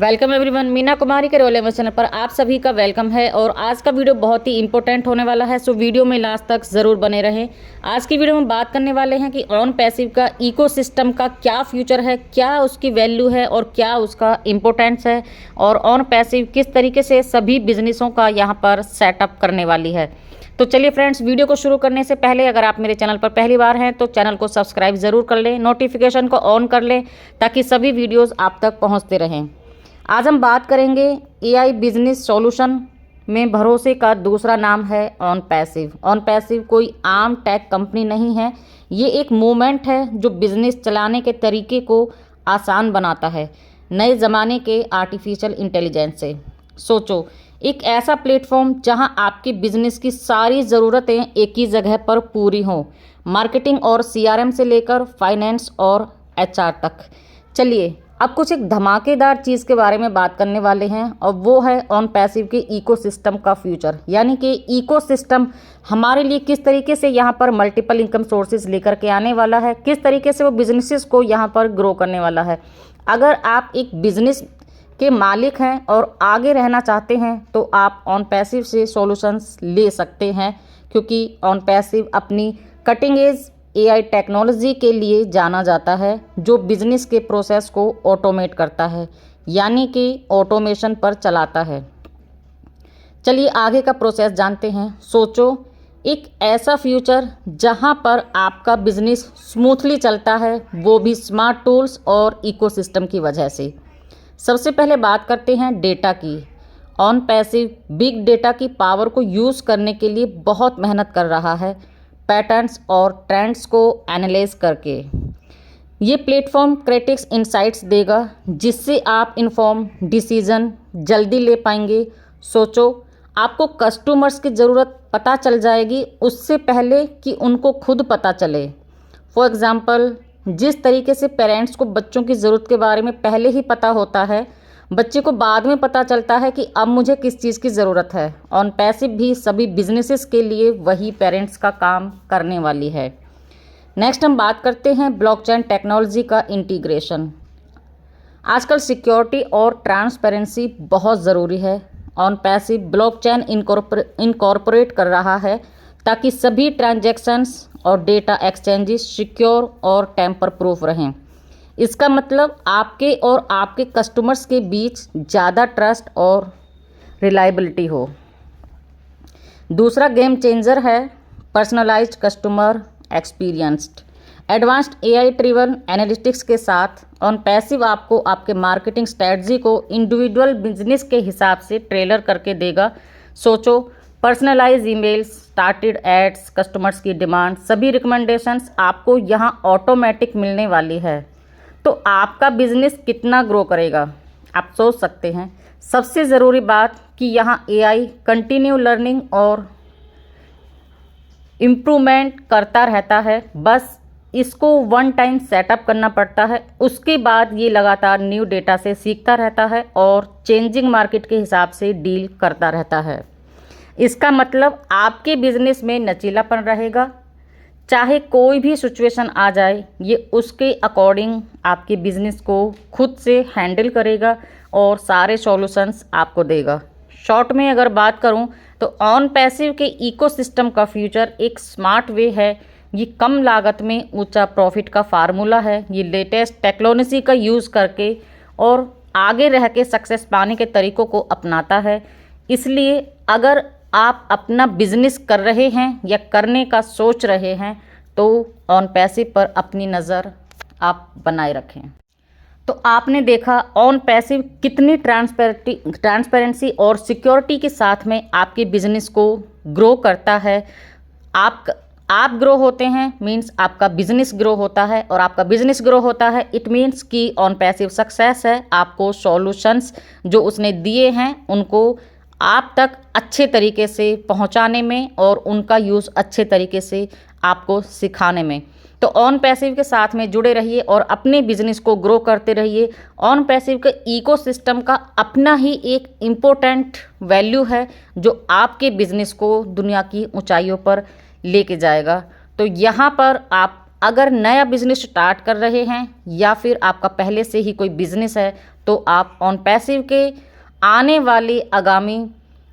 Welcome everyone, Meena Kumari के role एवं channel पर आप सभी का वेलकम है। और आज का वीडियो बहुत ही इंपॉर्टेंट होने वाला है, सो वीडियो में लास्ट तक ज़रूर बने रहें। आज की वीडियो में बात करने वाले हैं कि ऑन पैसिव का इकोसिस्टम का क्या फ्यूचर है, क्या उसकी वैल्यू है और क्या उसका इम्पोर्टेंस है, और ऑन पैसिव किस तरीके से सभी बिजनेसों का यहाँ पर सेटअप करने वाली है। तो चलिए फ्रेंड्स, वीडियो को शुरू करने से पहले अगर आप मेरे चैनल पर पहली बार हैं तो चैनल को सब्सक्राइब ज़रूर कर लें, नोटिफिकेशन को ऑन कर लें ताकि सभी वीडियोज़ आप तक पहुँचते रहें। आज हम बात करेंगे एआई बिजनेस सॉल्यूशन में भरोसे का दूसरा नाम है ऑन पैसिव। ऑन पैसिव कोई आम टेक कंपनी नहीं है, ये एक मूवमेंट है जो बिजनेस चलाने के तरीके को आसान बनाता है नए ज़माने के आर्टिफिशियल इंटेलिजेंस से। सोचो, एक ऐसा प्लेटफॉर्म जहां आपके बिजनेस की सारी ज़रूरतें एक ही जगह पर पूरी हों, मार्केटिंग और सीआरएम से लेकर फाइनेंस और एचआर तक। चलिए अब कुछ एक धमाकेदार चीज़ के बारे में बात करने वाले हैं, और वो है ऑन पैसिव के इकोसिस्टम का फ्यूचर। यानी कि इकोसिस्टम हमारे लिए किस तरीके से यहाँ पर मल्टीपल इनकम सोर्सेज लेकर के आने वाला है, किस तरीके से वो बिजनेसेस को यहाँ पर ग्रो करने वाला है। अगर आप एक बिजनेस के मालिक हैं और आगे रहना चाहते हैं तो आप ऑन पैसिव से सॉल्यूशंस ले सकते हैं, क्योंकि ऑन पैसिव अपनी कटिंग एज एआई टेक्नोलॉजी के लिए जाना जाता है जो बिजनेस के प्रोसेस को ऑटोमेट करता है, यानी कि ऑटोमेशन पर चलाता है। चलिए आगे का प्रोसेस जानते हैं। सोचो, एक ऐसा फ्यूचर जहां पर आपका बिजनेस स्मूथली चलता है, वो भी स्मार्ट टूल्स और इकोसिस्टम की वजह से। सबसे पहले बात करते हैं डेटा की। ऑन पैसिव बिग डेटा की पावर को यूज़ करने के लिए बहुत मेहनत कर रहा है, पैटर्न्स और ट्रेंड्स को एनालाइज करके। ये प्लेटफॉर्म क्रिटिक्स इंसाइट्स देगा जिससे आप इन्फॉर्म डिसीजन जल्दी ले पाएंगे। सोचो, आपको कस्टमर्स की ज़रूरत पता चल जाएगी उससे पहले कि उनको खुद पता चले। फॉर एग्ज़ाम्पल, जिस तरीके से पेरेंट्स को बच्चों की ज़रूरत के बारे में पहले ही पता होता है, बच्चे को बाद में पता चलता है कि अब मुझे किस चीज़ की ज़रूरत है। ऑन पैसिव भी सभी बिजनेसेस के लिए वही पेरेंट्स का काम करने वाली है। नेक्स्ट हम बात करते हैं ब्लॉकचेन टेक्नोलॉजी का इंटीग्रेशन। आजकल सिक्योरिटी और ट्रांसपेरेंसी बहुत ज़रूरी है। ऑन पैसिव ब्लॉकचेन इनकॉर्पोरेट कर रहा है ताकि सभी ट्रांजैक्शंस और डेटा एक्सचेंजेस सिक्योर और टेम्पर प्रूफ रहें। इसका मतलब आपके और आपके कस्टमर्स के बीच ज़्यादा ट्रस्ट और रिलायबिलिटी हो। दूसरा गेम चेंजर है personalized customer experienced. Advanced AI driven analytics के साथ ऑन पैसिव आपको आपके मार्केटिंग स्ट्रेटजी को इंडिविजुअल बिजनेस के हिसाब से ट्रेलर करके देगा। सोचो, personalize emails, targeted ads, customers की डिमांड, सभी रिकमेंडेशंस आपको यहाँ ऑटोमेटिक मिलने वाली है। तो आपका बिजनेस कितना ग्रो करेगा, आप सोच सकते हैं। सबसे ज़रूरी बात कि यहाँ एआई कंटिन्यू लर्निंग और इम्प्रूवमेंट करता रहता है, बस इसको वन टाइम सेटअप करना पड़ता है। उसके बाद ये लगातार न्यू डेटा से सीखता रहता है और चेंजिंग मार्केट के हिसाब से डील करता रहता है। इसका मतलब आपके बिजनेस में लचीलापन रहेगा, चाहे कोई भी सिचुएशन आ जाए ये उसके अकॉर्डिंग आपके बिजनेस को खुद से हैंडल करेगा और सारे सॉल्यूशंस आपको देगा। शॉर्ट में अगर बात करूं तो ऑन पैसिव के इकोसिस्टम का फ्यूचर एक स्मार्ट वे है। ये कम लागत में ऊंचा प्रॉफिट का फार्मूला है। ये लेटेस्ट टेक्नोलॉजी का यूज़ करके और आगे रह के सक्सेस पाने के तरीक़ों को अपनाता है। इसलिए अगर आप अपना बिजनेस कर रहे हैं या करने का सोच रहे हैं तो ऑन पैसिव पर अपनी नज़र आप बनाए रखें। तो आपने देखा ऑन पैसिव कितनी ट्रांसपेरेंसी और सिक्योरिटी के साथ में आपके बिजनेस को ग्रो करता है। आप ग्रो होते हैं मीन्स आपका बिजनेस ग्रो होता है, और आपका बिजनेस ग्रो होता है इट मीन्स कि ऑन पैसिव सक्सेस है। आपको सॉल्यूशंस जो उसने दिए हैं उनको आप तक अच्छे तरीके से पहुंचाने में और उनका यूज़ अच्छे तरीके से आपको सिखाने में। तो ऑन पैसिव के साथ में जुड़े रहिए और अपने बिजनेस को ग्रो करते रहिए। ऑन पैसिव के इकोसिस्टम का अपना ही एक इम्पोर्टेंट वैल्यू है जो आपके बिजनेस को दुनिया की ऊंचाइयों पर लेके जाएगा। तो यहाँ पर आप अगर नया बिजनेस स्टार्ट कर रहे हैं या फिर आपका पहले से ही कोई बिजनेस है तो आप ऑन पैसिव के आने वाली आगामी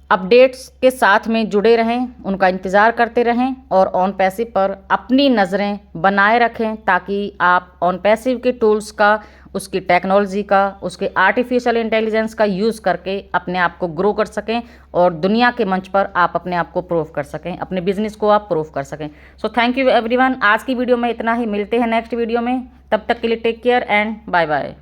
अपडेट्स के साथ में जुड़े रहें, उनका इंतज़ार करते रहें और ऑन पैसिव पर अपनी नज़रें बनाए रखें ताकि आप ऑन पैसिव के टूल्स का, उसकी टेक्नोलॉजी का, उसके आर्टिफिशियल इंटेलिजेंस का यूज़ करके अपने आप को ग्रो कर सकें और दुनिया के मंच पर आप अपने आप को प्रूव कर सकें, अपने बिजनेस को आप प्रूव कर सकें। So thank you everyone. आज की वीडियो में इतना ही, मिलते हैं नेक्स्ट वीडियो में। तब तक के लिए take care and bye bye.